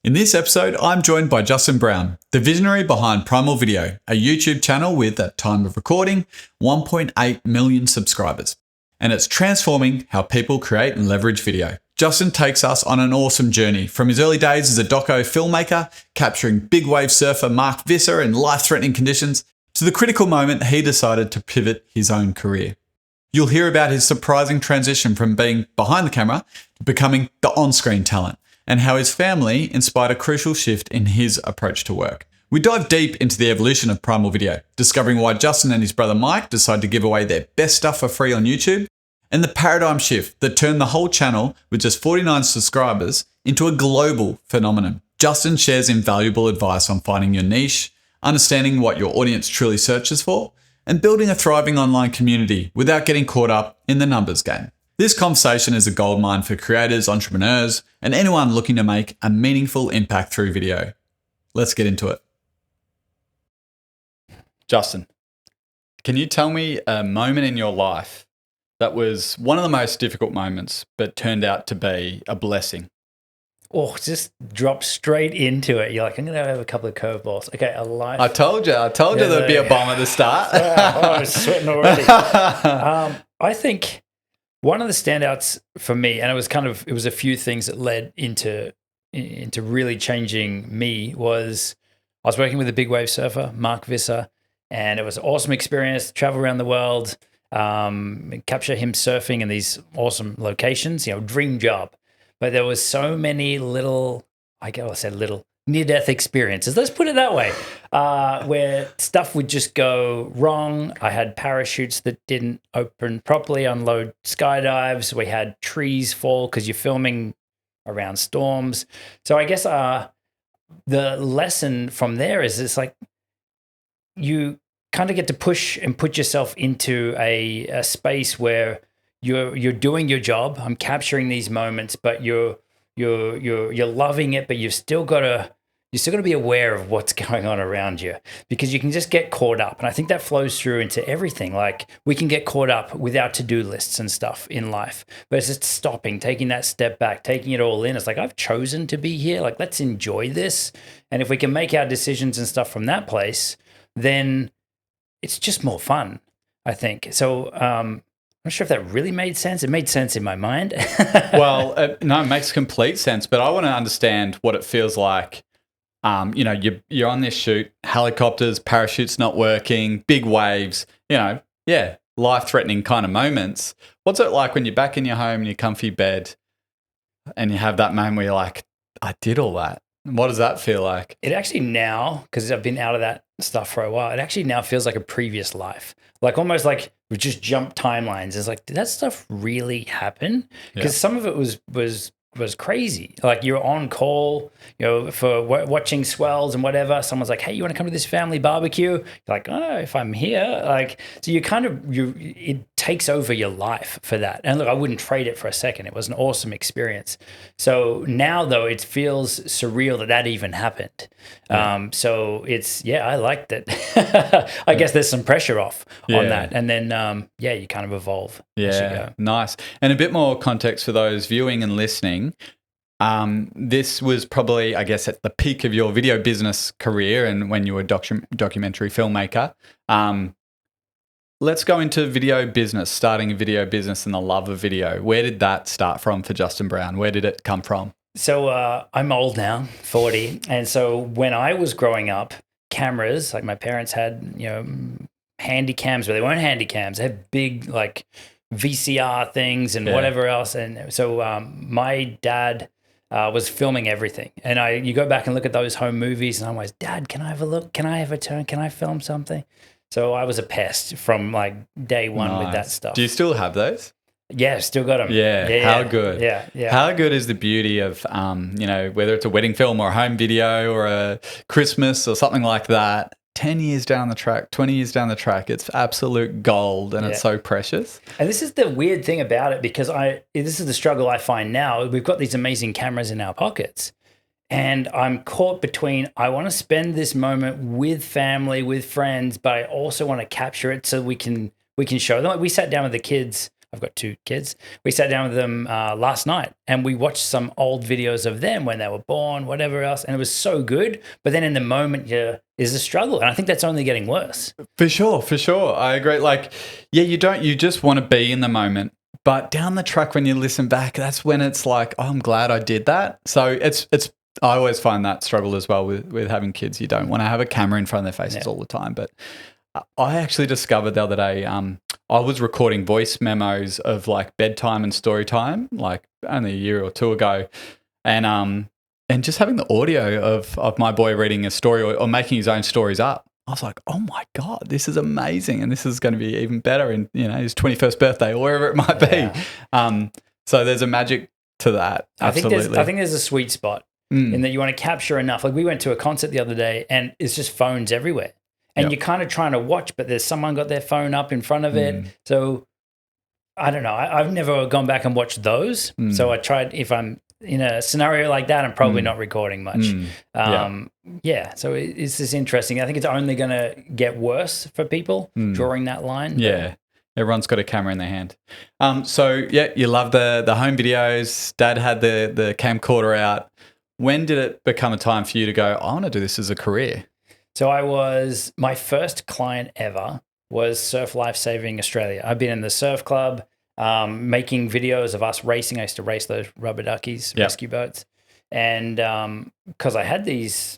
In this episode, I'm joined by Justin Brown, the visionary behind Primal Video, a YouTube channel with, at time of recording, 1.8 million subscribers. And it's transforming how people create and leverage video. Justin takes us on an awesome journey from his early days as a doco filmmaker, capturing big wave surfer Mark Visser in life-threatening conditions, to the critical moment he decided to pivot his own career. You'll hear about his surprising transition from being behind the camera to becoming the on-screen talent, and how his family inspired a crucial shift in his approach to work. We dive deep into the evolution of Primal Video, discovering why Justin and his brother Mike decided to give away their best stuff for free on YouTube, and the paradigm shift that turned the whole channel with just 49 subscribers into a global phenomenon. Justin shares invaluable advice on finding your niche, understanding what your audience truly searches for, and building a thriving online community without getting caught up in the numbers game. This conversation is a goldmine for creators, entrepreneurs, and anyone looking to make a meaningful impact through video. Let's get into it. Justin, can you tell me a moment in your life that was one of the most difficult moments, but turned out to be a blessing? Oh, just drop straight into it. You're like, I'm going to have a couple of curveballs. Okay, a life. I told you there'd be a bomb at the start. I was sweating already. I think one of the standouts for me, and it was a few things that led into really changing me, was I was working with a big wave surfer, Mark Visser, and it was an awesome experience, travel around the world, capture him surfing in these awesome locations, dream job. But there was so many near-death experiences, let's put it that way, where stuff would just go wrong. I had parachutes that didn't open properly, unload skydives. We had trees fall because you're filming around storms. So I guess the lesson from there is it's like you kind of get to push and put yourself into a space where you're doing your job. I'm capturing these moments, but you're loving it, but you've still got to be aware of what's going on around you, because you can just get caught up. And I think that flows through into everything. Like, we can get caught up with our to-do lists and stuff in life, but it's just stopping, taking that step back, taking it all in. It's like, I've chosen to be here. Like, let's enjoy this. And if we can make our decisions and stuff from that place, then it's just more fun, I think. So, I'm not sure if that really made sense. It made sense in my mind. Well, no, it makes complete sense. But I want to understand what it feels like. You're on this shoot, helicopters, parachutes not working, big waves, life-threatening kind of moments. What's it like when you're back in your home in your comfy bed and you have that moment where you're like, I did all that? What does that feel like? It actually now, because I've been out of that stuff for a while, it actually now feels like a previous life. Like, almost like we just jumped timelines. It's like, did that stuff really happen? Because some of it was crazy. Like, you're on call, for watching swells and whatever. Someone's like, hey, you want to come to this family barbecue? You're like, oh, if I'm here. Like, so it takes over your life for that. And look, I wouldn't trade it for a second. It was an awesome experience. So now, though, it feels surreal that even happened. Yeah. So I like that. I guess there's some pressure off on that. And then, you kind of evolve as you go. Nice. And a bit more context for those viewing and listening. This was probably, I guess, at the peak of your video business career and when you were a documentary filmmaker. Let's go into video business, starting a video business and the love of video. Where did that start from for Justin Brown? Where did it come from? So I'm old now, 40. And so when I was growing up, cameras, like my parents had, handy cams, but they weren't handy cams. They had big, like, VCR things and whatever else. And so my dad was filming everything. And you go back and look at those home movies and I'm always, Dad, can I have a look? Can I have a turn? Can I film something? So I was a pest from like day one with that stuff. Do you still have those? Yeah, still got them. Yeah. How good? Yeah. How good is the beauty of, whether it's a wedding film or a home video or a Christmas or something like that, 10 years down the track, 20 years down the track, it's absolute gold and it's so precious. And this is the weird thing about it, because this is the struggle I find now. We've got these amazing cameras in our pockets and I'm caught between, I want to spend this moment with family, with friends, but I also want to capture it so we can show them. Like, we sat down with the kids I've got 2 kids. We sat down with them last night and we watched some old videos of them when they were born, whatever else. And it was so good. But then in the moment, is a struggle. And I think that's only getting worse. For sure. I agree. Like, yeah, you just want to be in the moment. But down the track, when you listen back, that's when it's like, oh, I'm glad I did that. So I always find that struggle as well with having kids. You don't want to have a camera in front of their faces all the time. But I actually discovered the other day, I was recording voice memos of like bedtime and story time, like only a year or 2 ago. And just having the audio of my boy reading a story or making his own stories up. I was like, oh my God, this is amazing. And this is going to be even better in, his 21st birthday or wherever it might be. So there's a magic to that. Absolutely. I think there's a sweet spot in that you want to capture enough. Like we went to a concert the other day and it's just phones everywhere. And you're kind of trying to watch, but there's someone got their phone up in front of it. So I don't know. I've never gone back and watched those. So I tried, if I'm in a scenario like that, I'm probably not recording much. So it's just interesting. I think it's only going to get worse for people drawing that line. Yeah. Everyone's got a camera in their hand. You love the home videos. Dad had the camcorder out. When did it become a time for you to go, I want to do this as a career? So my first client ever was Surf Life Saving Australia. I've been in the surf club, making videos of us racing. I used to race those rubber duckies, rescue boats. And because I had these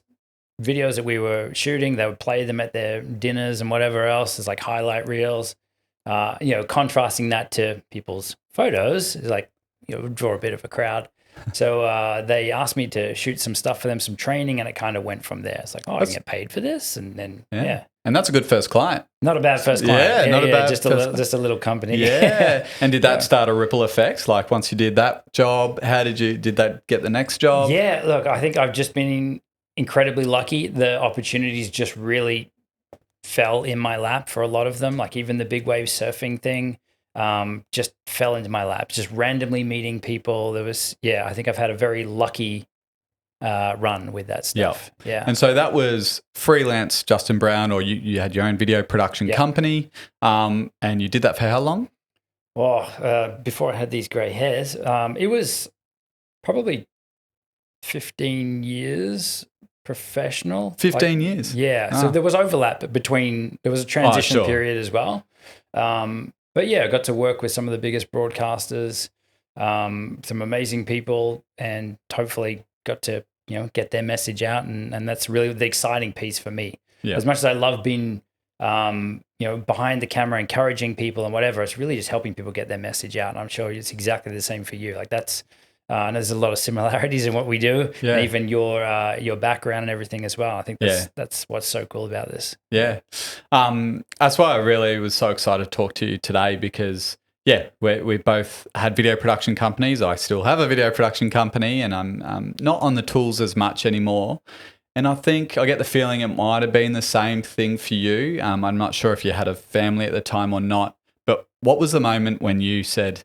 videos that we were shooting, they would play them at their dinners and whatever else. It's like highlight reels, contrasting that to people's photos is like, draw a bit of a crowd. So they asked me to shoot some stuff for them, some training, and it kind of went from there. It's like, I can get paid for this, and then And that's a good first client. Not a bad first client. Yeah, not a bad. Just a little company. Yeah. And did that start a ripple effect? Like once you did that job, did that get the next job? Yeah. Look, I think I've just been incredibly lucky. The opportunities just really fell in my lap for a lot of them. Like even the big wave surfing thing. Just fell into my lap, just randomly meeting people. I think I've had a very lucky run with that stuff. Yeah. And so that was freelance Justin Brown, or you had your own video production company, and you did that for how long? Well, before I had these grey hairs, it was probably 15 years professional. 15 years? Yeah. So there was overlap there was a transition period as well. But I got to work with some of the biggest broadcasters, some amazing people, and hopefully got to, get their message out. And that's really the exciting piece for me. Yeah. As much as I love being, behind the camera, encouraging people and whatever, it's really just helping people get their message out. And I'm sure it's exactly the same for you. Like that's, and there's a lot of similarities in what we do, and even your background and everything as well. I think that's what's so cool about this. Yeah. That's why I really was so excited to talk to you today because, we both had video production companies. I still have a video production company and I'm not on the tools as much anymore. And I think I get the feeling it might have been the same thing for you. I'm not sure if you had a family at the time or not, but what was the moment when you said,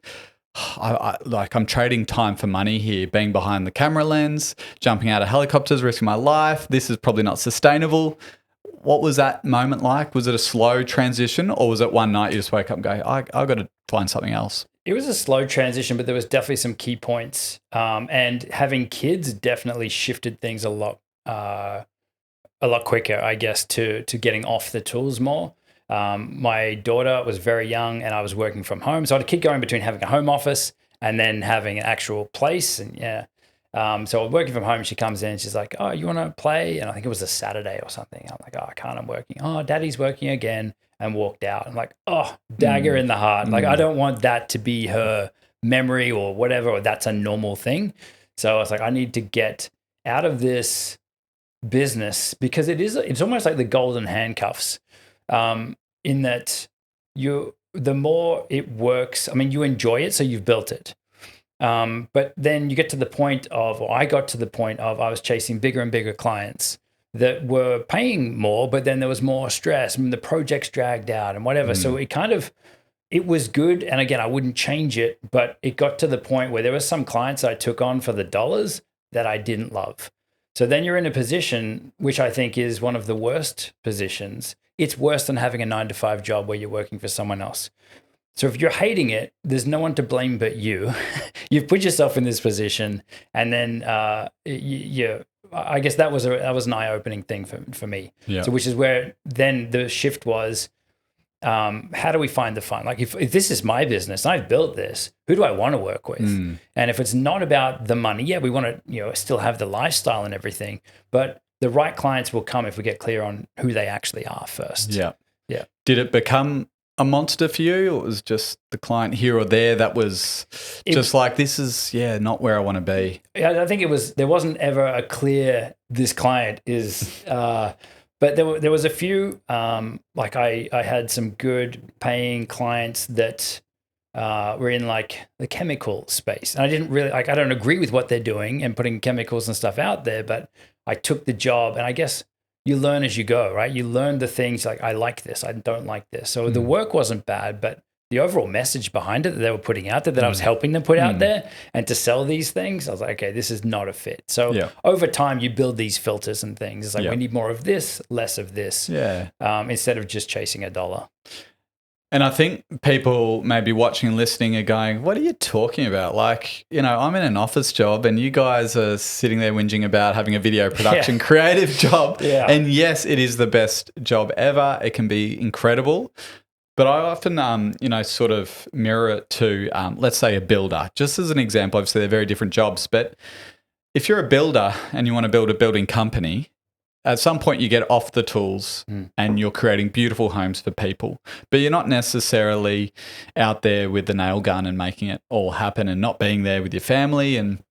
I'm trading time for money here, being behind the camera lens, jumping out of helicopters, risking my life. This is probably not sustainable. What was that moment like? Was it a slow transition or was it one night you just wake up and go, I've got to find something else? It was a slow transition, but there was definitely some key points. And having kids definitely shifted things a lot quicker, I guess, to getting off the tools more. My daughter was very young and I was working from home. So I'd keep going between having a home office and then having an actual place. And so I'm working from home. She comes in and she's like, oh, you want to play? And I think it was a Saturday or something. I'm like, oh, I can't, I'm working. Oh, daddy's working again, and walked out. I'm like, oh, dagger in the heart. Like, I don't want that to be her memory or whatever, or that's a normal thing. So I was like, I need to get out of this business because it's almost like the golden handcuffs. In that the more it works, I mean, you enjoy it, so you've built it. But then you get to the point of, or I got to the point of, I was chasing bigger and bigger clients that were paying more, but then there was more stress and the projects dragged out and whatever. So it was good. And again, I wouldn't change it, but it got to the point where there were some clients I took on for the dollars that I didn't love. So then you're in a position, which I think is one of the worst positions. It's worse than having a 9-to-5 job where you're working for someone else. So if you're hating it, there's no one to blame but you. You've put yourself in this position, and then I guess that was an eye-opening thing for me. Yeah. So which is where then the shift was, how do we find the fun? Like if this is my business and I've built this, who do I want to work with? And if it's not about the money, yeah, we want to still have the lifestyle and everything, but the right clients will come if we get clear on who they actually are first. Yeah. Yeah. Did it become a monster for you, or it was just the client here or there that was just like, this is, not where I want to be? I think there wasn't ever a clear, this client is, but there was a few, like I had some good paying clients that were in like the chemical space. And I didn't really, I don't agree with what they're doing and putting chemicals and stuff out there, but I took the job, and I guess you learn as you go, right? You learn the things like, I like this, I don't like this. So the work wasn't bad, but the overall message behind it that they were putting out there, that I was helping them put out there and to sell these things, I was like, okay, this is not a fit. So over time, you build these filters and things. It's like, we need more of this, less of this, instead of just chasing a dollar. And I think people maybe watching and listening are going, what are you talking about? Like, I'm in an office job and you guys are sitting there whinging about having a video production creative job. Yeah. And yes, it is the best job ever. It can be incredible. But I often, sort of mirror it to, let's say, a builder. Just as an example, obviously they're very different jobs. But if you're a builder and you want to build a building company, at some point you get off the tools and you're creating beautiful homes for people, but you're not necessarily out there with the nail gun and making it all happen and not being there with your family. And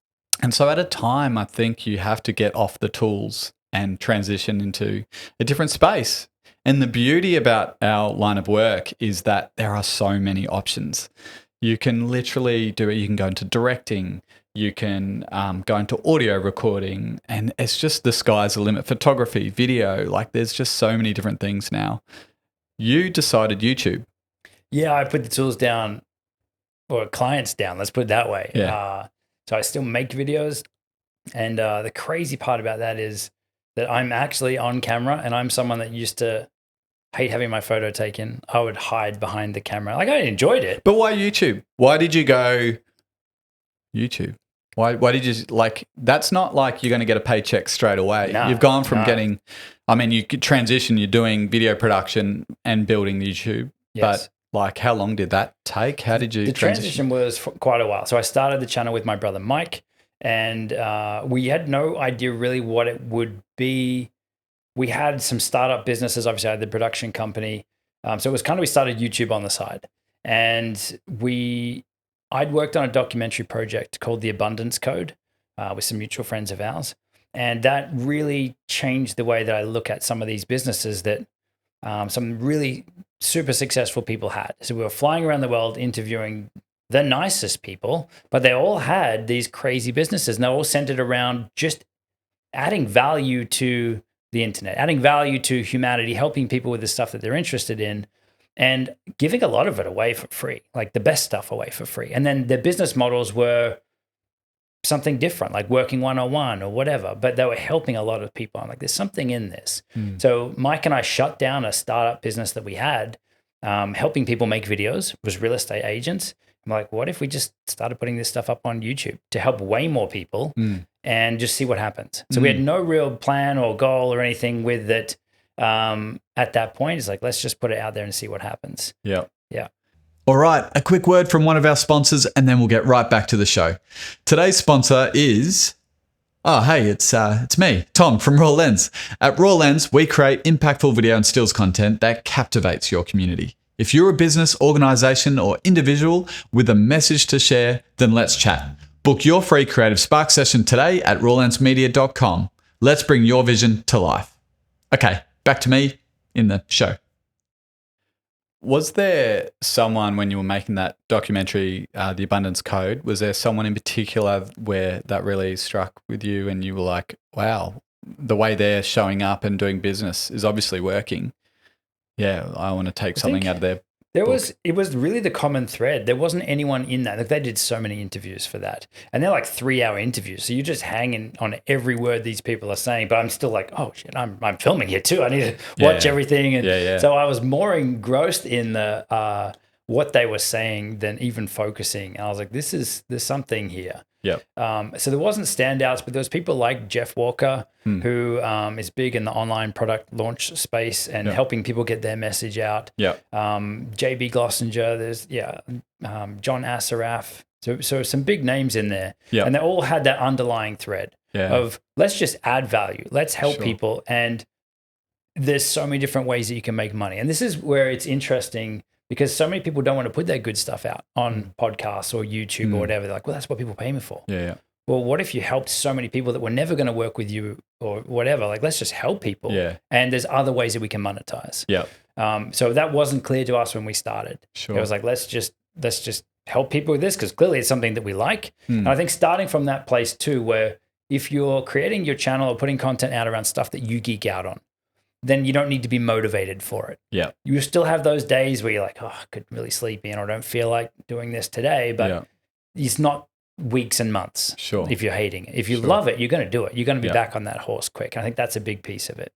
so at a time, I think you have to get off the tools and transition into a different space. And the beauty about our line of work is that there are so many options. You can literally do it. You can go into directing. You can go into audio recording, and it's just the sky's the limit. Photography, video, like there's just so many different things now. You decided YouTube. Yeah, I put the tools down, or clients down, let's put it that way. Yeah. So I still make videos, and the crazy part about that is that I'm actually on camera, and I'm someone that used to hate having my photo taken. I would hide behind the camera. Like I enjoyed it. But why YouTube? Why did you go YouTube? Why did you that's not like you're going to get a paycheck straight away. No, you've gone from you could transition, you're doing video production and building YouTube. Yes. But how long did that take? How did you transition? The transition was quite a while. So I started the channel with my brother, Mike, and we had no idea really what it would be. We had some startup businesses. Obviously, I had the production company. So it was we started YouTube on the side, and I'd worked on a documentary project called The Abundance Code with some mutual friends of ours. And that really changed the way that I look at some of these businesses that some really super successful people had. So we were flying around the world interviewing the nicest people, but they all had these crazy businesses, and they're all centered around just adding value to the internet, adding value to humanity, helping people with the stuff that they're interested in, and giving a lot of it away for free, like the best stuff away for free. And then their business models were something different, like working one-on-one or whatever, but they were helping a lot of people. I'm like, there's something in this. So Mike and I shut down a startup business that we had, helping people make videos, was real estate agents. I'm like, what if we just started putting this stuff up on YouTube to help way more people and just see what happens? So we had no real plan or goal or anything with it. At that point, it's like, let's just put it out there and see what happens. Yeah. Yeah. All right. A quick word from one of our sponsors, and then we'll get right back to the show. Today's sponsor is, it's me, Tom from Raw Lens. At Raw Lens, we create impactful video and stills content that captivates your community. If you're a business, organization, or individual with a message to share, then let's chat. Book your free Creative Spark session today at rawlensmedia.com. Let's bring your vision to life. Okay. Back to me in the show. Was there someone, when you were making that documentary, The Abundance Code, was there someone in particular where that really struck with you and you were like, wow, the way they're showing up and doing business is obviously working. Yeah, I want to take something out of their It was really the common thread. There wasn't anyone in that. Like they did so many interviews for that. And they're like 3-hour interviews. So you're just hanging on every word these people are saying. But I'm still like, oh shit, I'm filming here too. I need to watch everything. And so I was more engrossed in the what they were saying than even focusing. And I was like, there's something here. Yeah. So there wasn't standouts, but there was people like Jeff Walker, who is big in the online product launch space and helping people get their message out. Yeah. JB Glossinger, there's John Assaraf. So some big names in there. Yeah. And they all had that underlying thread of let's just add value. Let's help people. And there's so many different ways that you can make money. And this is where it's interesting because so many people don't want to put their good stuff out on podcasts or YouTube or whatever. They're like, well, that's what people pay me for. Yeah. Well, what if you helped so many people that were never going to work with you or whatever? Like, let's just help people. Yeah. And there's other ways that we can monetize. Yeah. So that wasn't clear to us when we started. Sure. It was like, let's just help people with this because clearly it's something that we like. And I think starting from that place too, where if you're creating your channel or putting content out around stuff that you geek out on, then you don't need to be motivated for it. Yeah. You still have those days where you're like, oh, I could really sleepy and I don't feel like doing this today, but it's not weeks and months. Sure. If you're hating it. If you love it, you're going to do it. You're going to be back on that horse quick. And I think that's a big piece of it.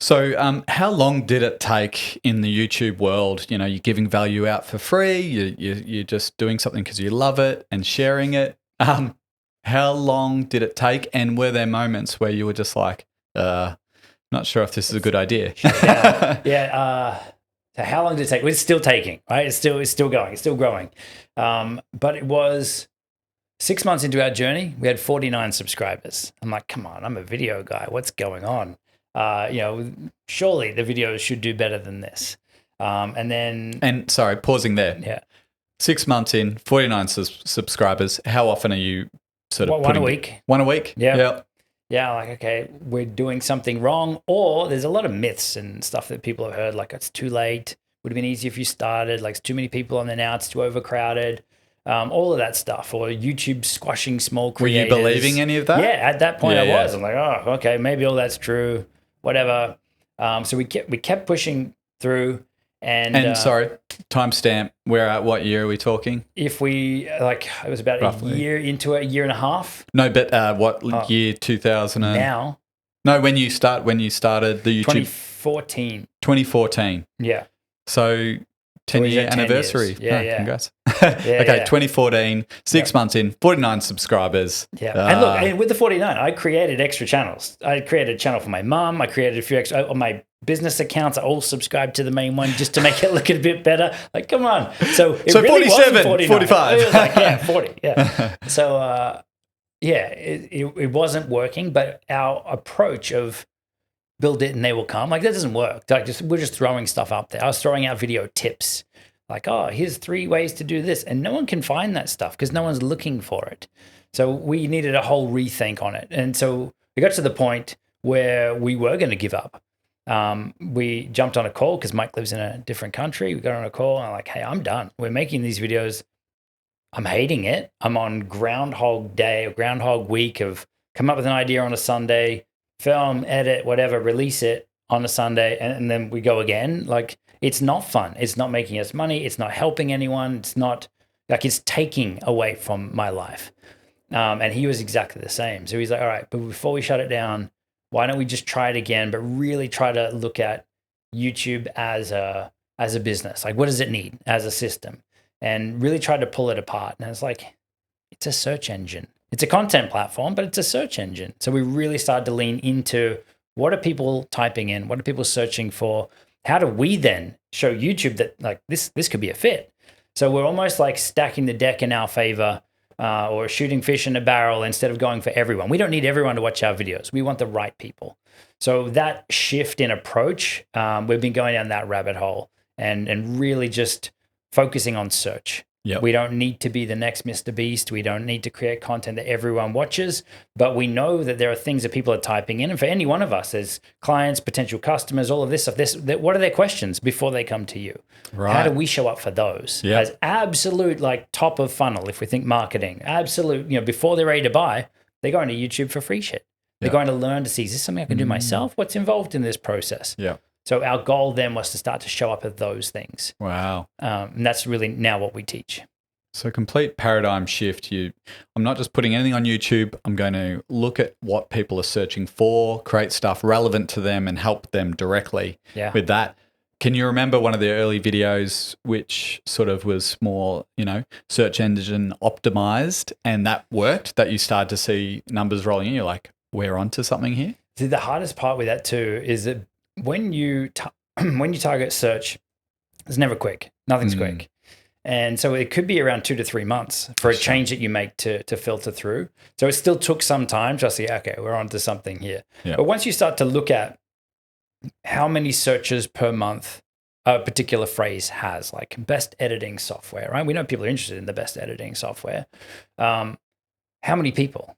So how long did it take in the YouTube world? You know, you're giving value out for free. You're just doing something because you love it and sharing it. How long did it take? And were there moments where you were just like, not sure if this is a good idea? So how long did it take? Well, it's still taking, right? It's still going. It's still growing. But it was 6 months into our journey. We had 49 subscribers. I'm like, come on, I'm a video guy. What's going on? Surely the videos should do better than this. And sorry, pausing there. Yeah. 6 months in, 49 subscribers. How often are you sort of one a week? One a week? Yeah. Yeah, like, okay, we're doing something wrong. Or there's a lot of myths and stuff that people have heard, like it's too late. Would have been easier if you started. Like, it's too many people on there now. It's too overcrowded. All of that stuff. Or YouTube squashing small creators. Were you believing any of that? Yeah, at that point I was. I'm like, oh, okay, maybe all that's true. Whatever. So we kept pushing through. And sorry, timestamp. Where at? What year are we talking? If we it was about roughly a year into it, a year and a half. No, but what year? 2000 now? No, when you started the YouTube. 2014. 2014. Yeah. So 10-year anniversary. Yeah. Congrats. Okay, 2014, 6 months in, 49 subscribers. Yeah. And look, with the 49, I created extra channels. I created a channel for my mom. I created a few extra on my business accounts. I all subscribed to the main one just to make it look a bit better. Like, come on. So it really 47, 45. It was like, 40. Yeah. So, it wasn't working, but our approach of build it and they will come, like, that doesn't work. Like, we're just throwing stuff up there. I was throwing out video tips. Like, oh, here's 3 ways to do this. And no one can find that stuff because no one's looking for it. So we needed a whole rethink on it. And so we got to the point where we were going to give up. We jumped on a call because Mike lives in a different country. We got on a call and I'm like, hey, I'm done. We're making these videos. I'm hating it. I'm on Groundhog Day or Groundhog Week of come up with an idea on a Sunday, film, edit, whatever, release it on a Sunday, and then we go again. Like, it's not fun. It's not making us money. It's not helping anyone. It's not, like, it's taking away from my life. And he was exactly the same. So he's like, all right, but before we shut it down, why don't we just try it again, but really try to look at YouTube as a business? Like, what does it need as a system? And really try to pull it apart. And it's like, it's a search engine. It's a content platform, but it's a search engine. So we really started to lean into what are people typing in? What are people searching for? How do we then show YouTube that, like, this could be a fit? So we're almost like stacking the deck in our favor, or shooting fish in a barrel instead of going for everyone. We don't need everyone to watch our videos. We want the right people. So that shift in approach, we've been going down that rabbit hole and really just focusing on search. Yep. We don't need to be the next Mr. Beast. We don't need to create content that everyone watches, but we know that there are things that people are typing in. And for any one of us as clients, potential customers, all of this stuff, what are their questions before they come to you? Right. How do we show up for those? Yep. As absolute, like, top of funnel, if we think marketing, absolute, before they're ready to buy, they're going to YouTube for free shit. They're going to learn to see, is this something I can do myself? What's involved in this process? Yeah. So our goal then was to start to show up at those things. Wow. And that's really now what we teach. So complete paradigm shift. I'm not just putting anything on YouTube. I'm going to look at what people are searching for, create stuff relevant to them and help them directly with that. Can you remember one of the early videos which sort of was more, search engine optimized and that worked, that you started to see numbers rolling in? You're like, we're onto something here? See, the hardest part with that too is that when you when you target search, it's never quick. Nothing's quick. And so it could be around 2 to 3 months for a change that you make to filter through. So it still took some time to see, okay, we're onto something here. Yeah. But once you start to look at how many searches per month a particular phrase has, like best editing software, right? We know people are interested in the best editing software. How many people?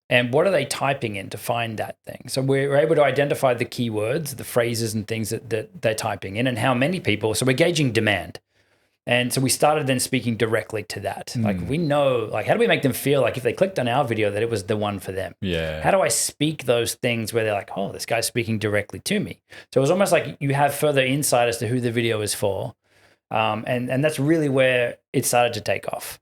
And what are they typing in to find that thing? So we're able to identify the keywords, the phrases and things that they're typing in, and how many people. So we're gauging demand. And so we started then speaking directly to that. Like we know, like how do we make them feel like if they clicked on our video that it was the one for them? Yeah. How do I speak those things where they're like, oh, this guy's speaking directly to me? So it was almost like you have further insight as to who the video is for. And that's really where it started to take off.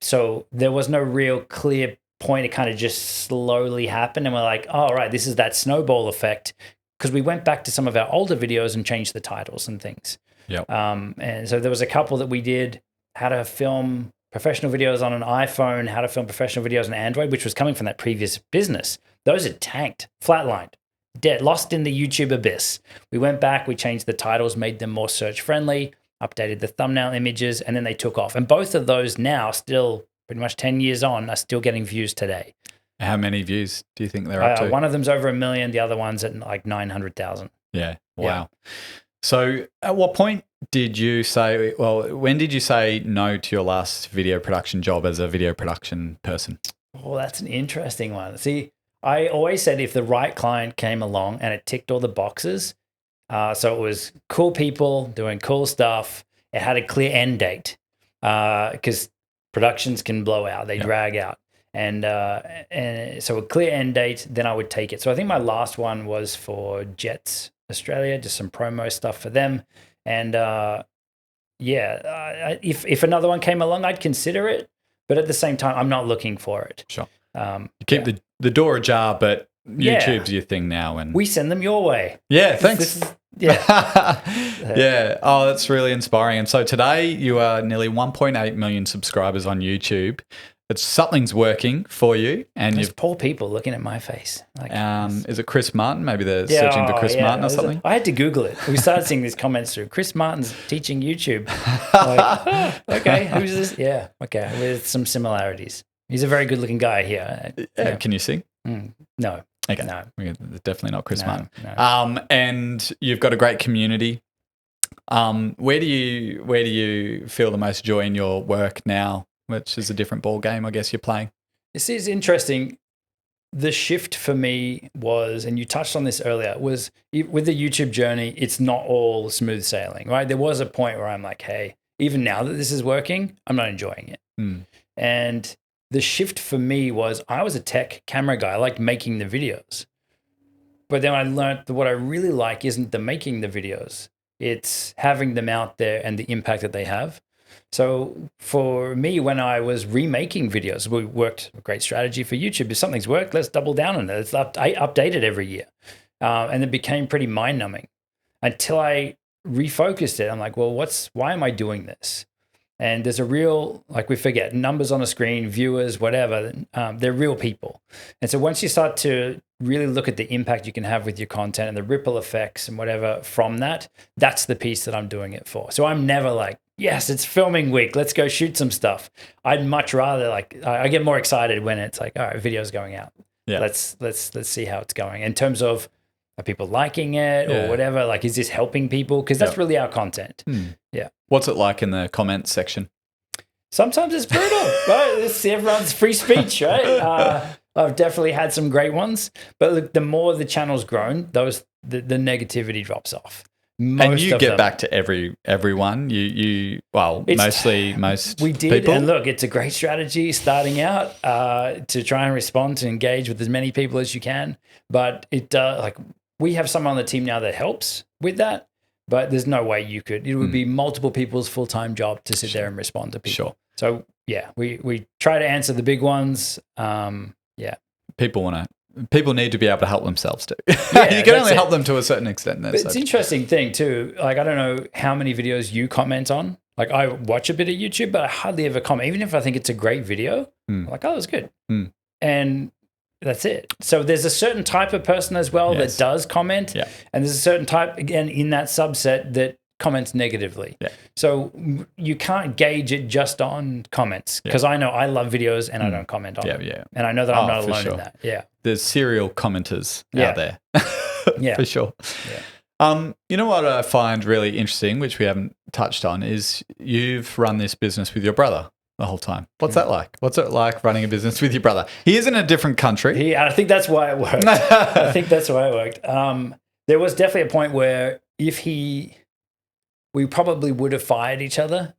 So there was no real clear point. It kind of just slowly happened. And we're like, oh, right, this is that snowball effect. Because we went back to some of our older videos and changed the titles and things. Yep. And so there was a couple that we did, how to film professional videos on an iPhone, how to film professional videos on Android, which was coming from that previous business. Those had tanked, flatlined, dead, lost in the YouTube abyss. We went back, we changed the titles, made them more search friendly, updated the thumbnail images, and then they took off. And both of those now, still pretty much 10 years on, are still getting views today. How many views do you think they're up to? One of them's over 1 million, the other one's at like 900,000. Yeah. Wow. Yeah. So at what point did you say, when did you say no to your last video production job as a video production person? Oh, that's an interesting one. See, I always said if the right client came along and it ticked all the boxes, so it was cool people doing cool stuff, it had a clear end date because productions can blow out, they drag out. And so a clear end date, then I would take it. So I think my last one was for Jets Australia, just some promo stuff for them. And if another one came along, I'd consider it. But at the same time, I'm not looking for it. Sure. You keep the door ajar, but YouTube's your thing now. And we send them your way. Yeah, thanks. Yeah. Yeah. Oh, that's really inspiring. And so today you are nearly 1.8 million subscribers on YouTube. Something's working for you, and there's poor people looking at my face. Like, is it Chris Martin? Maybe they're searching for Chris Martin or something. I had to Google it. We started seeing these comments through. Chris Martin's teaching YouTube. Like, okay, who's this? Yeah, okay, with some similarities. He's a very good-looking guy here. Can you sing? No. Okay. No. Definitely not Chris Martin. No. And you've got a great community. Where do you feel the most joy in your work now? Which is a different ball game, I guess you're playing. This is interesting. The shift for me was, and you touched on this earlier, was with the YouTube journey, it's not all smooth sailing, right? There was a point where I'm like, hey, even now that this is working, I'm not enjoying it. And the shift for me was I was a tech camera guy. I liked making the videos. But then I learned that what I really like isn't the making the videos. It's having them out there and the impact that they have. So for me, when I was remaking videos, we worked a great strategy for YouTube. If something's worked, let's double down on it. Let's update it every year. And it became pretty mind-numbing until I refocused it. I'm like, well, why am I doing this? And there's a real, like we forget, numbers on the screen, viewers, whatever, they're real people. And so once you start to really look at the impact you can have with your content and the ripple effects and whatever from that, that's the piece that I'm doing it for. So I'm never like, yes, it's filming week, let's go shoot some stuff. I'd much rather I get more excited when it's like, all right, video's going out. Yeah. Let's see how it's going. In terms of, are people liking it or whatever? Like, is this helping people? Because that's really our content. Yeah. What's it like in the comments section? Sometimes it's brutal, right? Everyone's free speech, right? I've definitely had some great ones, but look, the more the channel's grown, the negativity drops off. And you get back to everyone. Mostly most we did, people. And look, it's a great strategy starting out to try and respond to engage with as many people as you can. But we have someone on the team now that helps with that. But there's no way you could. It would be multiple people's full-time job to sit there and respond to people. Sure. So yeah, we try to answer the big ones. People want to people need to be able to help themselves too. Yeah, you can only help them to a certain extent. But it's an interesting thing too. Like, I don't know how many videos you comment on. Like, I watch a bit of YouTube, but I hardly ever comment. Even if I think it's a great video, I'm like, oh, it was good. And that's it. So there's a certain type of person as well that does comment. Yeah. And there's a certain type, again, in that subset that comments negatively. Yeah. So you can't gauge it just on comments, because I know I love videos and I don't comment on them. Yeah. And I know that I'm not alone in that. Yeah. There's serial commenters out there. Yeah. For sure. Yeah. You know what I find really interesting, which we haven't touched on, is you've run this business with your brother the whole time. What's that like? What's it like running a business with your brother? He is in a different country. I think that's why it worked. There was definitely a point where we probably would have fired each other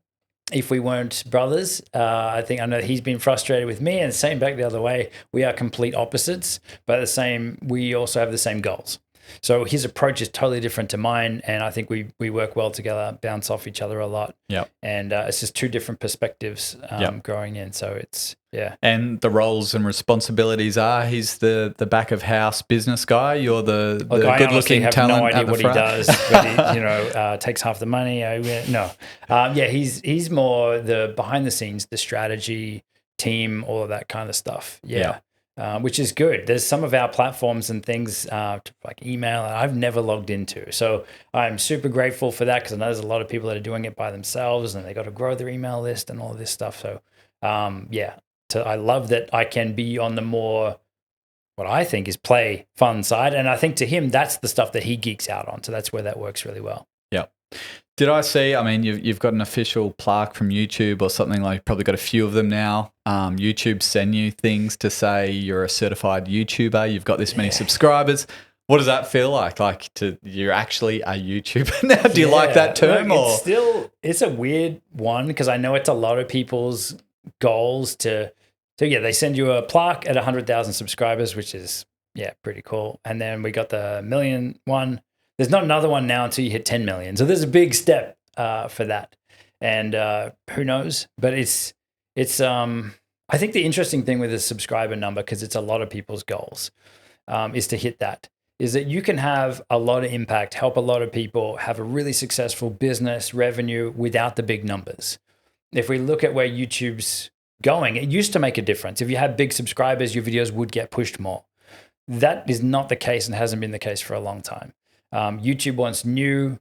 if we weren't brothers. I know he's been frustrated with me, and same back the other way. We are complete opposites, but we also have the same goals. So his approach is totally different to mine, and I think we work well together, bounce off each other a lot. Yeah. And it's just two different perspectives growing in. So it's, And the roles and responsibilities are, he's the back of house business guy. You're the good-looking talent. I have no idea what he does, but he takes half the money. He's more the behind the scenes, the strategy team, all of that kind of stuff. Yeah. Which is good. There's some of our platforms and things like email I've never logged into. So I'm super grateful for that, because I know there's a lot of people that are doing it by themselves and they got to grow their email list and all of this stuff. So I love that I can be on the more, what I think is play fun side. And I think to him, that's the stuff that he geeks out on. So that's where that works really well. Yeah. Did I see, you've got an official plaque from YouTube or something, like, probably got a few of them now. YouTube send you things to say you're a certified YouTuber, you've got this many subscribers. What does that feel like? You're actually a YouTuber now? Do you like that term? It's a weird one, because I know it's a lot of people's goals they send you a plaque at 100,000 subscribers, which is, pretty cool. And then we got the million one. There's not another one now until you hit 10 million. So there's a big step for that. And who knows? But it's I think the interesting thing with the subscriber number, because it's a lot of people's goals, is to hit that, is that you can have a lot of impact, help a lot of people, have a really successful business revenue without the big numbers. If we look at where YouTube's going, it used to make a difference. If you had big subscribers, your videos would get pushed more. That is not the case, and hasn't been the case for a long time. YouTube wants new,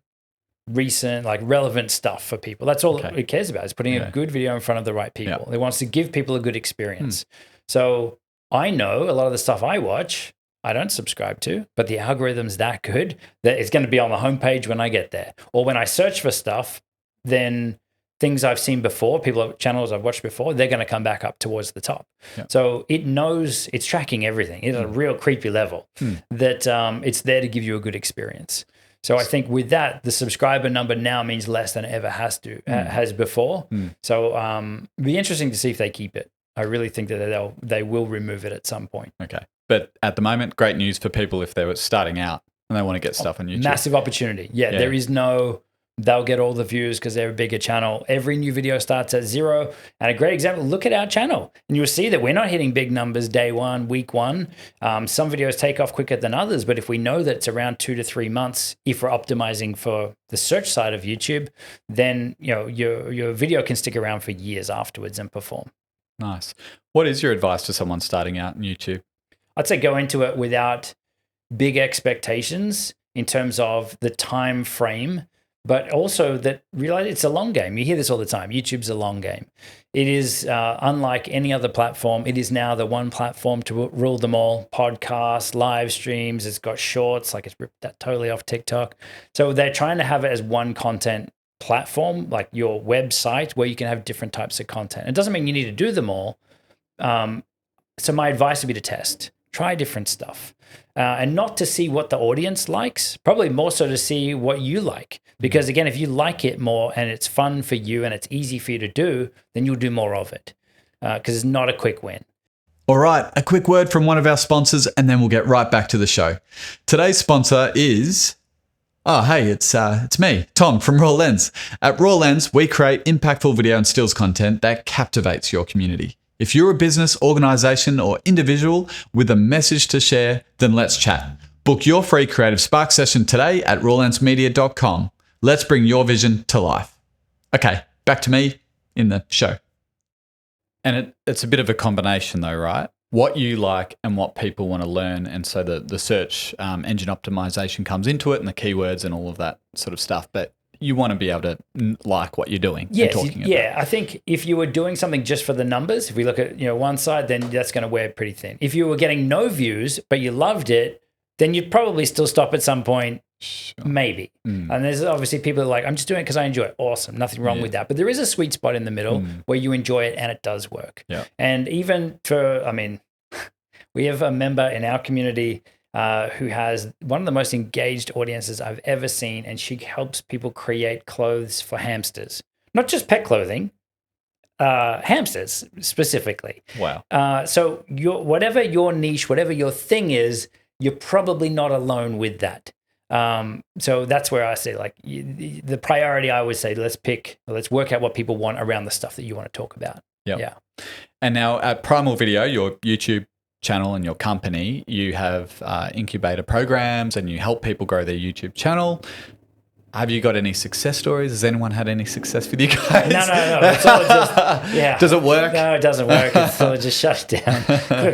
recent, relevant stuff for people. That's all it cares about, is putting a good video in front of the right people. It wants to give people a good experience. So I know a lot of the stuff I watch, I don't subscribe to, but the algorithm's that good that it's going to be on the homepage when I get there. Or when I search for stuff, then things I've seen before, channels I've watched before, they're going to come back up towards the top. So it knows, it's tracking everything. It's a real creepy level that it's there to give you a good experience. So I think with that, the subscriber number now means less than it ever has before. So it'll be interesting to see if they keep it. I really think that they will remove it at some point. Okay. But at the moment, great news for people if they were starting out and they want to get stuff on YouTube. Massive opportunity. There is they'll get all the views because they're a bigger channel. Every new video starts at 0. And a great example, look at our channel. And you'll see that we're not hitting big numbers day one, week one. Some videos take off quicker than others, but if we know that it's around 2 to 3 months, if we're optimizing for the search side of YouTube, then your video can stick around for years afterwards and perform. Nice. What is your advice to someone starting out in YouTube? I'd say go into it without big expectations in terms of the time frame, but also that realize it's a long game. You hear this all the time. YouTube's a long game. It is unlike any other platform. It is now the one platform to rule them all. Podcasts, live streams, it's got shorts, it's ripped that totally off TikTok. So they're trying to have it as one content platform, like your website, where you can have different types of content. It doesn't mean you need to do them all. So my advice would be to test. Try different stuff. And not to see what the audience likes, probably more so to see what you like. Because again, if you like it more and it's fun for you and it's easy for you to do, then you'll do more of it. Because it's not a quick win. All right, a quick word from one of our sponsors and then we'll get right back to the show. Today's sponsor is... it's me, Tom from Raw Lens. At Raw Lens, we create impactful video and stills content that captivates your community. If you're a business, organization, or individual with a message to share, then let's chat. Book your free Creative Spark session today at rawlencemedia.com. Let's bring your vision to life. Okay, back to me in the show. And it's a bit of a combination though, right? What you like and what people want to learn. And so the search engine optimization comes into it and the keywords and all of that sort of stuff. But you want to be able to like what you're doing and talking about. Yeah, I think if you were doing something just for the numbers, if we look at one side, then that's going to wear pretty thin. If you were getting no views, but you loved it, then you'd probably still stop at some point. Sure. Maybe. And there's obviously people that are like, I'm just doing it because I enjoy it. Awesome. Nothing wrong with that. But there is a sweet spot in the middle where you enjoy it and it does work. Yeah. And even we have a member in our community who has one of the most engaged audiences I've ever seen. And she helps people create clothes for hamsters, not just pet clothing, hamsters specifically. Wow. So whatever your niche, whatever your thing is, you're probably not alone with that. So that's where I say, like, the priority, I would say, let's work out what people want around the stuff that you want to talk about. Yep. Yeah. And now at Primal Video, your YouTube channel and your company, you have incubator programs and you help people grow their YouTube channel. Have you got any success stories? Has anyone had any success with you guys? No. It's all just, yeah. Does it work? No, it doesn't work. It's all just shut down.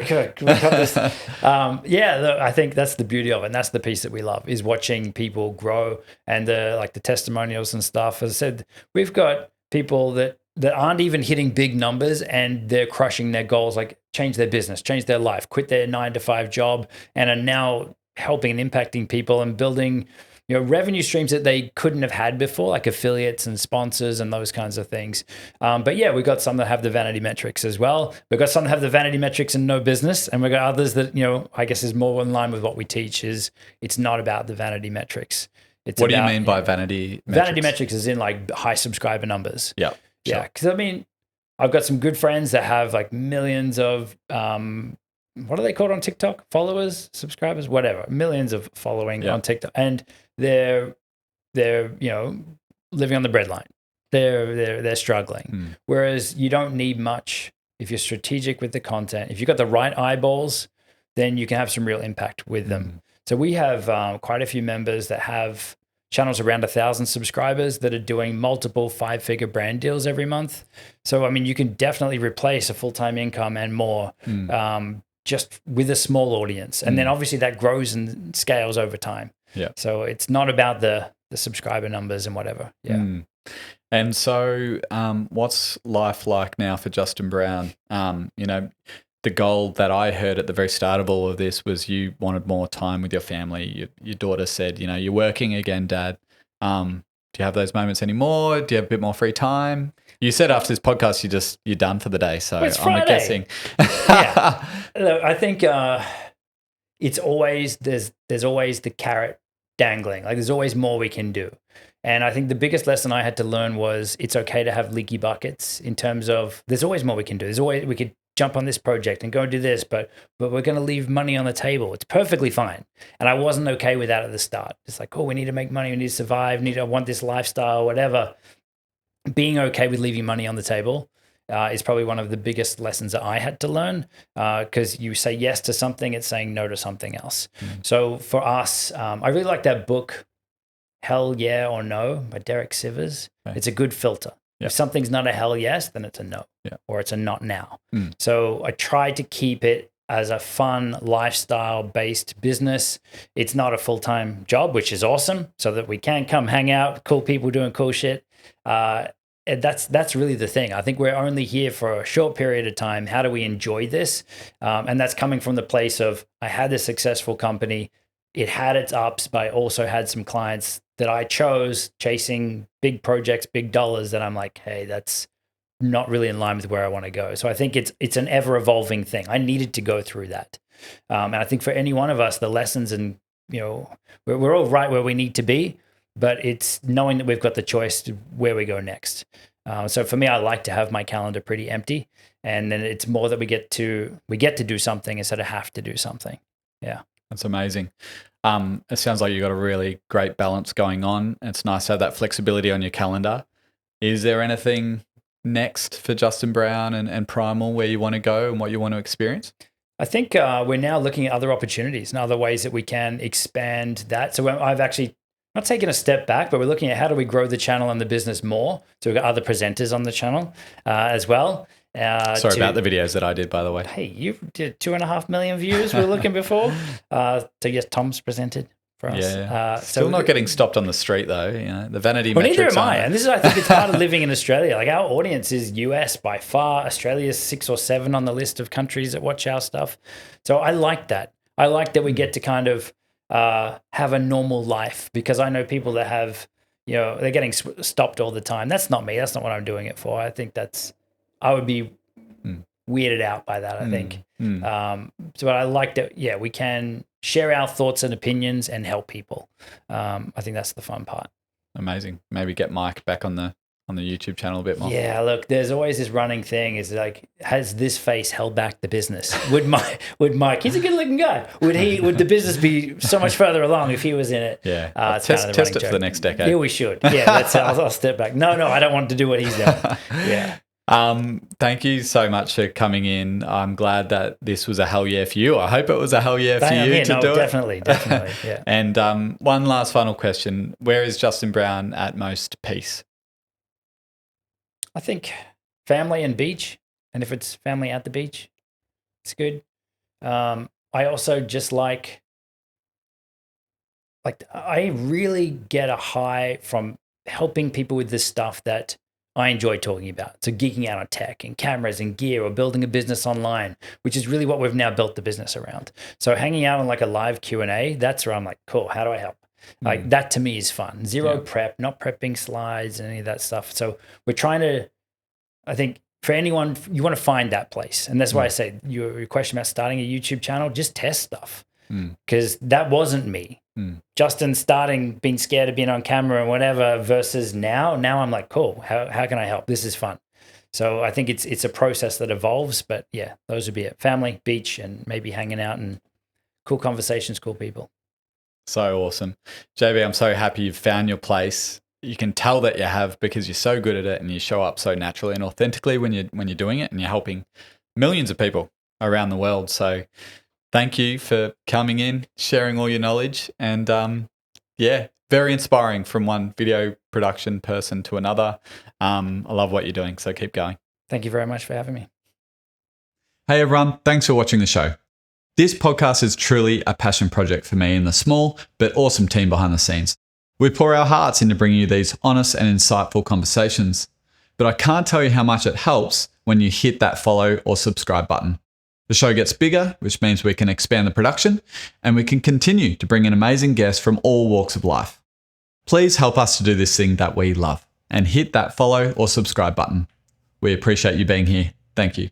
Good. We got this. I think that's the beauty of it. And that's the piece that we love, is watching people grow and the testimonials and stuff. As I said, we've got people that aren't even hitting big numbers and they're crushing their goals, like change their business, change their life, quit their 9-to-5 job, and are now helping and impacting people and building revenue streams that they couldn't have had before, like affiliates and sponsors and those kinds of things. But yeah, we've got some that have the vanity metrics as well. We've got some that have the vanity metrics and no business. And we've got others that, I guess is more in line with what we teach, is it's not about the vanity metrics. What do you mean by vanity metrics? Vanity metrics is in like high subscriber numbers. Yeah. Sure. Yeah. Because I've got some good friends that have like millions of, what are they called on TikTok? Followers, subscribers, whatever. Millions of following on TikTok. And they're living on the breadline. They're struggling. Whereas you don't need much if you're strategic with the content. If you've got the right eyeballs, then you can have some real impact with them. So we have quite a few members that have channels around 1,000 subscribers that are doing multiple 5-figure brand deals every month. So, you can definitely replace a full-time income and more just with a small audience. And then obviously that grows and scales over time. Yeah. So it's not about the subscriber numbers and whatever. Yeah. And so what's life like now for Justin Brown? The goal that I heard at the very start of all of this was you wanted more time with your family. Your daughter said, you're working again, Dad. Do you have those moments anymore? Do you have a bit more free time? You said after this podcast, you're done for the day. So I'm guessing. Yeah. Look, I think it's always, there's always the carrot dangling. Like there's always more we can do. And I think the biggest lesson I had to learn was it's okay to have leaky buckets, in terms of there's always more we can do. There's always, we could jump on this project and go and do this, but we're going to leave money on the table. It's perfectly fine. And I wasn't okay with that at the start. It's like, we need to make money. We need to survive. I want this lifestyle, whatever. Being okay with leaving money on the table is probably one of the biggest lessons that I had to learn, because you say yes to something, it's saying no to something else. So for us, I really like that book, Hell Yeah or No by Derek Sivers. Okay. It's a good filter. If something's not a hell yes, then it's a no, or it's a not now. So I try to keep it as a fun lifestyle-based business. It's not a full-time job, which is awesome, so that we can come hang out, cool people doing cool shit. And that's really the thing. I think we're only here for a short period of time. How do we enjoy this? And that's coming from the place of, I had this successful company. It had its ups, but I also had some clients that I chose chasing big projects, big dollars, that I'm like, hey, that's not really in line with where I want to go. So I think it's an ever evolving thing. I needed to go through that. And I think for any one of us, the lessons, and we're all right where we need to be, but it's knowing that we've got the choice to where we go next. So for me, I like to have my calendar pretty empty, and then it's more that we get to do something instead of have to do something. Yeah. That's amazing. It sounds like you've got a really great balance going on. It's nice to have that flexibility on your calendar. Is there anything next for Justin Brown and Primal, where you want to go and what you want to experience? I think we're now looking at other opportunities and other ways that we can expand that. So I've actually not taken a step back, but we're looking at how do we grow the channel and the business more. So we've got other presenters on the channel as well. Sorry about the videos that I did, by the way. Hey, you did 2.5 million views. We were looking before. So yes, Tom's presented for us. Yeah. Still not getting stopped on the street though. You know, the vanity well, metrics. Neither am I. And this is, I think, it's part of living in Australia. Like our audience is US by far. Australia's 6 or 7 on the list of countries that watch our stuff. So I like that. I like that we get to kind of have a normal life, because I know people that have, you know, they're getting stopped all the time. That's not me. That's not what I'm doing it for. I think I would be weirded out by that, I think. So I like that, yeah, we can share our thoughts and opinions and help people. I think that's the fun part. Amazing. Maybe get Mike back on the YouTube channel a bit more. Yeah, look, there's always this running thing is like, has this face held back the business? Would Mike, he's a good looking guy. Would the business be so much further along if he was in it? Yeah. Test it for the next decade. Yeah, we should. Yeah, I'll step back. No, I don't want to do what he's doing. Yeah. Thank you so much for coming in. I'm glad that this was a hell yeah for you. I hope it was a hell yeah for you to do definitely, it. Definitely. Yeah. And one last final question. Where is Justin Brown at most peace? I think family and beach. And if it's family at the beach, it's good. I also just like I really get a high from helping people with this stuff that I enjoy talking about. So geeking out on tech and cameras and gear, or building a business online, which is really what we've now built the business around. So hanging out on like a live Q&A, that's where I'm like, cool, how do I help? Like that to me is fun. Zero prep, not prepping slides and any of that stuff. So we're trying to, I think for anyone, you want to find that place. And that's why I say your question about starting a YouTube channel, just test stuff. Because that wasn't me. Justin starting being scared of being on camera and whatever versus now I'm like, cool, how can I help? This is fun. So I think it's a process that evolves, but yeah, those would be it. Family, beach, and maybe hanging out and cool conversations, cool people. So awesome. JB, I'm so happy you've found your place. You can tell that you have, because you're so good at it and you show up so naturally and authentically when you're doing it, and you're helping millions of people around the world. So thank you for coming in, sharing all your knowledge, and very inspiring from one video production person to another. I love what you're doing, so keep going. Thank you very much for having me. Hey everyone, thanks for watching the show. This podcast is truly a passion project for me and the small but awesome team behind the scenes. We pour our hearts into bringing you these honest and insightful conversations, but I can't tell you how much it helps when you hit that follow or subscribe button. The show gets bigger, which means we can expand the production and we can continue to bring in amazing guests from all walks of life. Please help us to do this thing that we love and hit that follow or subscribe button. We appreciate you being here. Thank you.